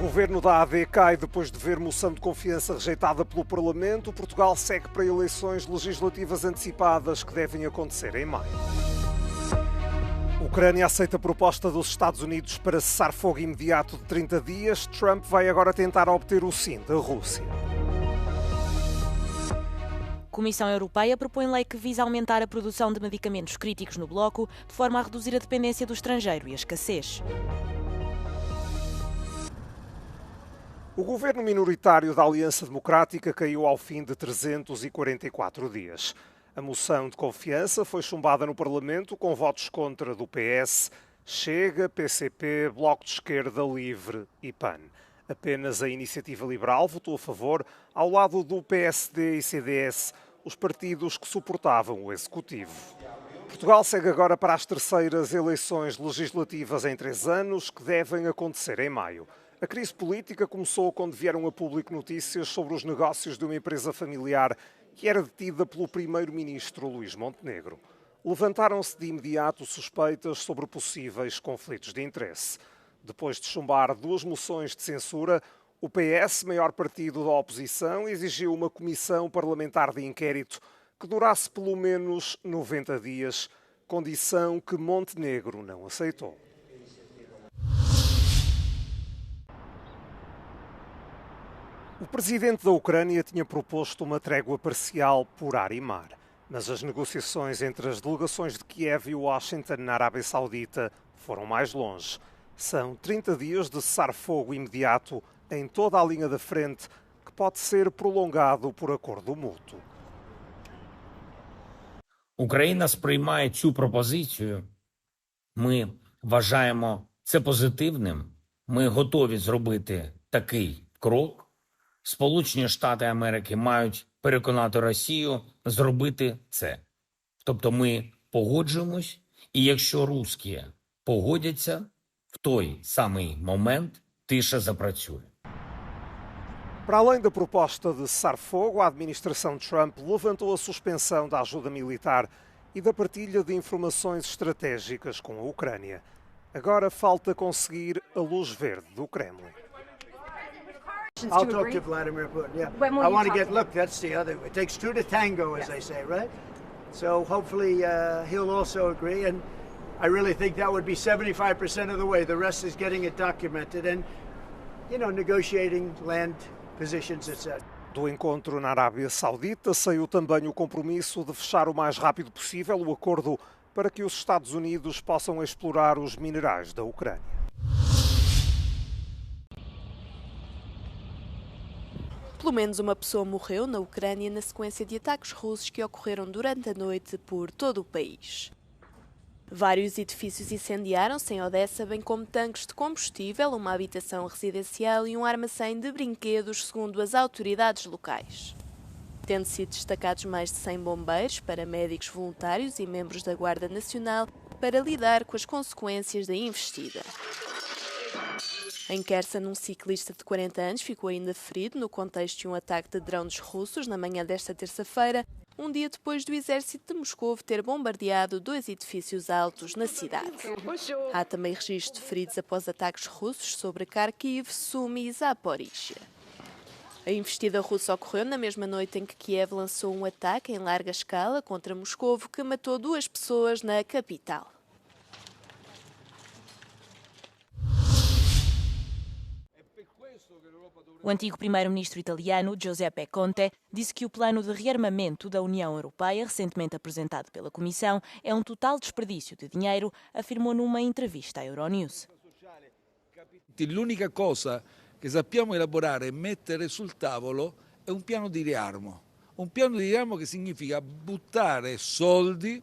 O governo da AD cai depois de ver moção de confiança rejeitada pelo Parlamento. Portugal segue para eleições legislativas antecipadas que devem acontecer em maio. A Ucrânia aceita a proposta dos Estados Unidos para cessar fogo imediato de 30 dias. Trump vai agora tentar obter o sim da Rússia. A Comissão Europeia propõe lei que visa aumentar a produção de medicamentos críticos no bloco, de forma a reduzir a dependência do estrangeiro e a escassez. O governo minoritário da Aliança Democrática caiu ao fim de 344 dias. A moção de confiança foi chumbada no Parlamento com votos contra do PS, Chega, PCP, Bloco de Esquerda, Livre e PAN. Apenas a Iniciativa Liberal votou a favor, ao lado do PSD e CDS, os partidos que suportavam o Executivo. Portugal segue agora para as terceiras eleições legislativas em 3 anos, que devem acontecer em maio. A crise política começou quando vieram a público notícias sobre os negócios de uma empresa familiar que era detida pelo primeiro-ministro Luís Montenegro. Levantaram-se de imediato suspeitas sobre possíveis conflitos de interesse. Depois de chumbar 2 moções de censura, o PS, maior partido da oposição, exigiu uma comissão parlamentar de inquérito que durasse pelo menos 90 dias, condição que Montenegro não aceitou. O presidente da Ucrânia tinha proposto uma trégua parcial por ar e mar, mas as negociações entre as delegações de Kiev e Washington na Arábia Saudita foram mais longe. São 30 dias de cessar-fogo imediato em toda a linha da frente, que pode ser prolongado por acordo mútuo. Україна сприймає цю пропозицію. Ми вважаємо це позитивним. Ми готові зробити такий крок. Сполучені Штати Америки мають переконати Росію зробити це. Тобто ми погоджуємось, і якщо русські погодяться, в той самий момент тиша запрацює. Para além da proposta de cessar-fogo, a administração Trump levantou a suspensão da ajuda militar e da partilha de informações estratégicas com a Ucrânia. Agora falta conseguir a luz verde do Kremlin. I'll talk to Vladimir Putin. Yeah, I want to get. Look, that's the other. It takes 2 to tango, as they say, right? So hopefully he'll also agree, and I really think that would be 75% of the way. The rest is getting it documented and, negotiating land positions, etc. Do encontro na Arábia Saudita saiu também o compromisso de fechar o mais rápido possível o acordo para que os Estados Unidos possam explorar os minerais da Ucrânia. Pelo menos uma pessoa morreu na Ucrânia na sequência de ataques russos que ocorreram durante a noite por todo o país. Vários edifícios incendiaram-se em Odessa, bem como tanques de combustível, uma habitação residencial e um armazém de brinquedos, segundo as autoridades locais. Tendo sido destacados mais de 100 bombeiros, paramédicos voluntários e membros da Guarda Nacional para lidar com as consequências da investida. Em Kherson, um ciclista de 40 anos ficou ainda ferido no contexto de um ataque de drones russos na manhã desta terça-feira, um dia depois do exército de Moscou ter bombardeado 2 edifícios altos na cidade. Há também registro de feridos após ataques russos sobre Kharkiv, Sumy e Zaporizhia. A investida russa ocorreu na mesma noite em que Kiev lançou um ataque em larga escala contra Moscou que matou 2 pessoas na capital. O antigo primeiro-ministro italiano, Giuseppe Conte, disse que o plano de rearmamento da União Europeia, recentemente apresentado pela Comissão, é um total desperdício de dinheiro, afirmou numa entrevista à Euronews. L'unica cosa che sappiamo elaborare e mettere sul tavolo è un piano di riarmo. Un piano di riarmo che significa buttare soldi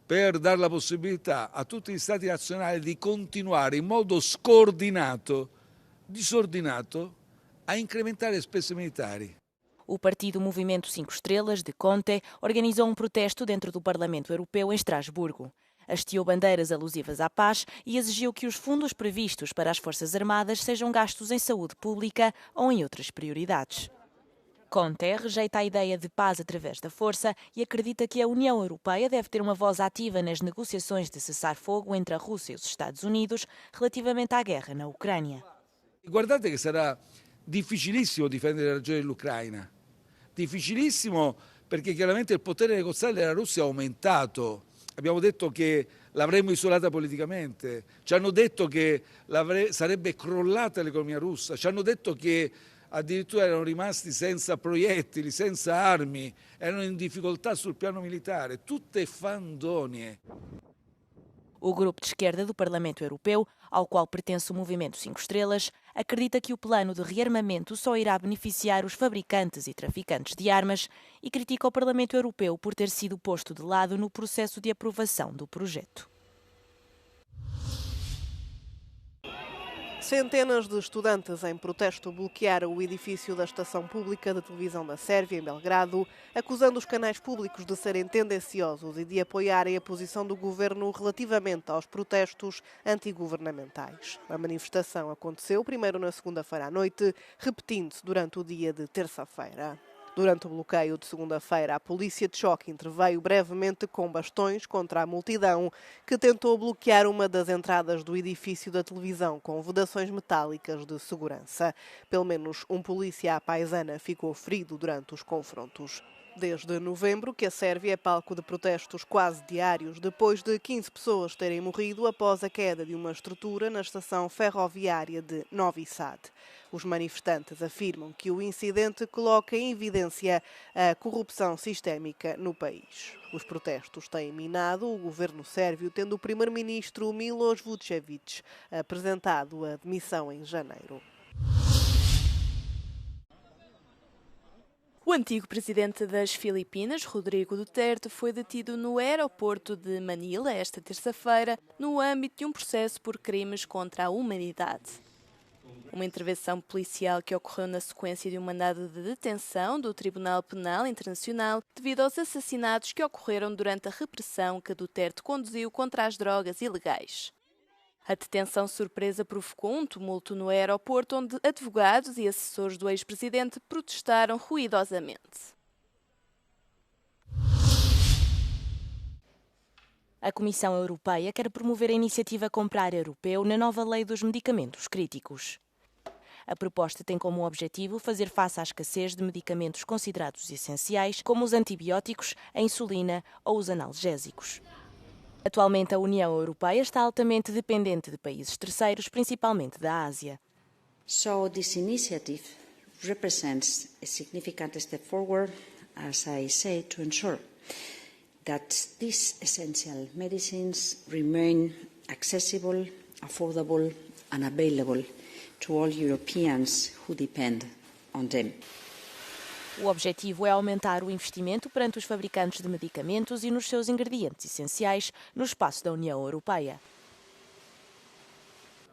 per dare la possibilità a tutti gli Stati nazionali di continuare in modo scordinato, disordinato, a incrementare le spese militari. O partido Movimento 5 Estrelas, de Conte, organizou um protesto dentro do Parlamento Europeu em Estrasburgo. Hasteou bandeiras alusivas à paz e exigiu que os fundos previstos para as Forças Armadas sejam gastos em saúde pública ou em outras prioridades. Conte rejeita a ideia de paz através da força e acredita que a União Europeia deve ter uma voz ativa nas negociações de cessar-fogo entre a Rússia e os Estados Unidos relativamente à guerra na Ucrânia. Guardate che sarà difficilissimo difendere le ragioni dell'Ucraina, difficilissimo perché chiaramente il potere negoziale della Russia è aumentato. Abbiamo detto che l'avremmo isolata politicamente, ci hanno detto che sarebbe crollata l'economia russa, ci hanno detto che addirittura erano rimasti senza proiettili, senza armi, erano in difficoltà sul piano militare, tutte fandonie. O grupo de esquerda do Parlamento Europeu, ao qual pertence o Movimento 5 Estrelas, acredita que o plano de rearmamento só irá beneficiar os fabricantes e traficantes de armas e critica o Parlamento Europeu por ter sido posto de lado no processo de aprovação do projeto. Centenas de estudantes em protesto bloquearam o edifício da estação pública de televisão da Sérvia, em Belgrado, acusando os canais públicos de serem tendenciosos e de apoiarem a posição do governo relativamente aos protestos antigovernamentais. A manifestação aconteceu primeiro na segunda-feira à noite, repetindo-se durante o dia de terça-feira. Durante o bloqueio de segunda-feira, a polícia de choque interveio brevemente com bastões contra a multidão que tentou bloquear uma das entradas do edifício da televisão com vedações metálicas de segurança. Pelo menos um polícia à paisana ficou ferido durante os confrontos. Desde novembro que a Sérvia é palco de protestos quase diários, depois de 15 pessoas terem morrido após a queda de uma estrutura na estação ferroviária de Novi Sad. Os manifestantes afirmam que o incidente coloca em evidência a corrupção sistémica no país. Os protestos têm minado o governo sérvio, tendo o primeiro-ministro Miloš Vučević apresentado a demissão em janeiro. O antigo presidente das Filipinas, Rodrigo Duterte, foi detido no aeroporto de Manila esta terça-feira, no âmbito de um processo por crimes contra a humanidade. Uma intervenção policial que ocorreu na sequência de um mandado de detenção do Tribunal Penal Internacional devido aos assassinatos que ocorreram durante a repressão que Duterte conduziu contra as drogas ilegais. A detenção surpresa provocou um tumulto no aeroporto onde advogados e assessores do ex-presidente protestaram ruidosamente. A Comissão Europeia quer promover a iniciativa Comprar Europeu na nova lei dos medicamentos críticos. A proposta tem como objetivo fazer face à escassez de medicamentos considerados essenciais, como os antibióticos, a insulina ou os analgésicos. Atualmente, a União Europeia está altamente dependente de países terceiros, principalmente da Ásia. So this initiative represents a significant step forward, as I say, to ensure that these essential medicines remain accessible, affordable and available to all Europeans who depend on them. O objetivo é aumentar o investimento perante os fabricantes de medicamentos e nos seus ingredientes essenciais no espaço da União Europeia.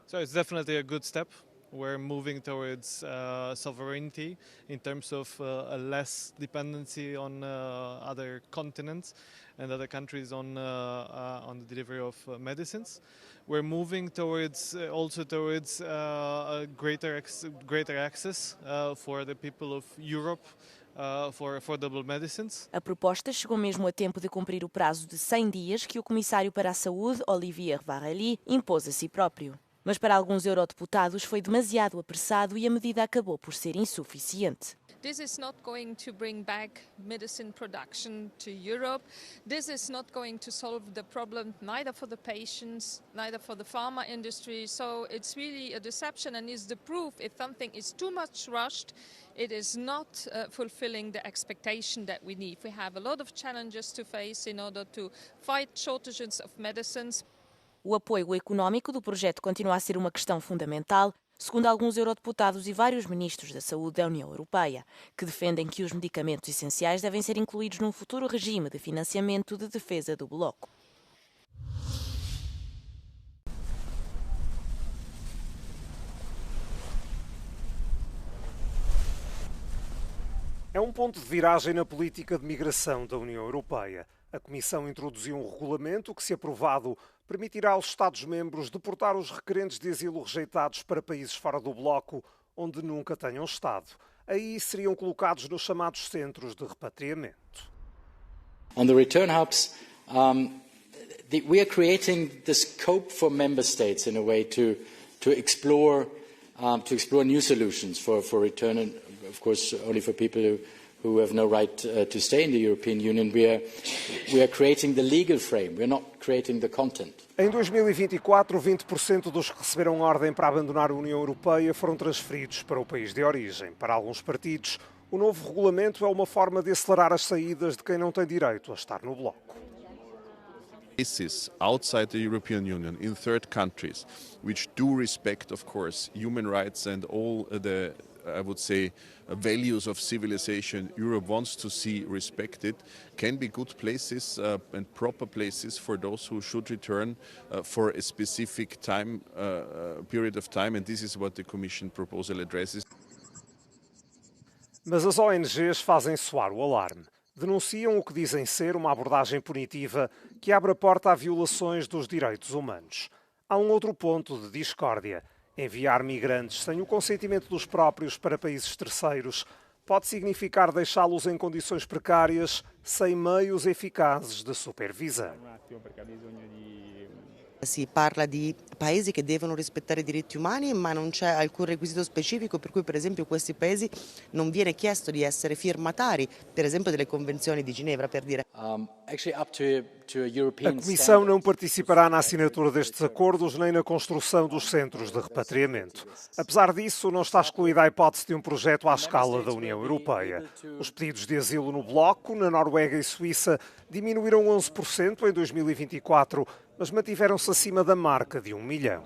So it's definitely a good step. We're moving towards sovereignty in terms of a less dependency on other continents and other countries on the delivery of medicines. We're moving towards greater access for the people of Europe for affordable medicines. A proposta chegou mesmo a tempo de cumprir o prazo de 100 dias que o Comissário para a Saúde, Olivier Varhelyi, impôs a si próprio. Mas para alguns eurodeputados foi demasiado apressado e a medida acabou por ser insuficiente. This is not going to bring back medicine production to Europe. This is not going to solve the problem neither for the patients, neither for the pharma industry. So it's really a deception and is the proof if something is too much rushed, it is not fulfilling the expectation that we need. We have a lot of challenges to face in order to fight shortages of medicines. O apoio económico do projeto continua a ser uma questão fundamental, segundo alguns eurodeputados e vários ministros da Saúde da União Europeia, que defendem que os medicamentos essenciais devem ser incluídos num futuro regime de financiamento de defesa do bloco. É um ponto de viragem na política de migração da União Europeia. A Comissão introduziu um regulamento que, se aprovado, permitirá aos Estados-membros deportar os requerentes de asilo rejeitados para países fora do bloco, onde nunca tenham estado. Aí seriam colocados nos chamados centros de repatriamento. On the return hubs, we are creating the scope for member states in a way to explore to explore new solutions for return, and of course only for people who have no right to stay in the European Union. We are creating the legal frame, we are not creating the content. Em 2024, 20% dos que receberam ordem para abandonar a União Europeia foram transferidos para o país de origem. Para alguns partidos, o novo regulamento é uma forma de acelerar as saídas de quem não tem direito a estar no bloco. Places outside the European Union, in third countries, which do respect, of course, human rights and all the, I would say, values of civilization Europe wants to see respected, can be good places and proper places for those who should return for a specific time, period of time, and this is what the Commission proposal addresses. Mas as ONGs fazem soar o alarme. Denunciam o que dizem ser uma abordagem punitiva que abre a porta a violações dos direitos humanos. Há um outro ponto de discórdia. Enviar migrantes sem o consentimento dos próprios para países terceiros pode significar deixá-los em condições precárias, sem meios eficazes de supervisão. Si parla di paesi che devono rispettare i diritti umani, ma non c'è alcun requisito specifico per cui, per esempio, questi paesi non viene chiesto di essere firmatari, per esempio, delle convenzioni di Ginevra, per dire. A Comissão não participará na assinatura destes acordos nem na construção dos centros de repatriamento. Apesar disso, não está excluída a hipótese de um projeto à escala da União Europeia. Os pedidos de asilo no bloco, na Noruega e Suíça, diminuíram 11% em 2024, mas mantiveram-se acima da marca de 1 milhão.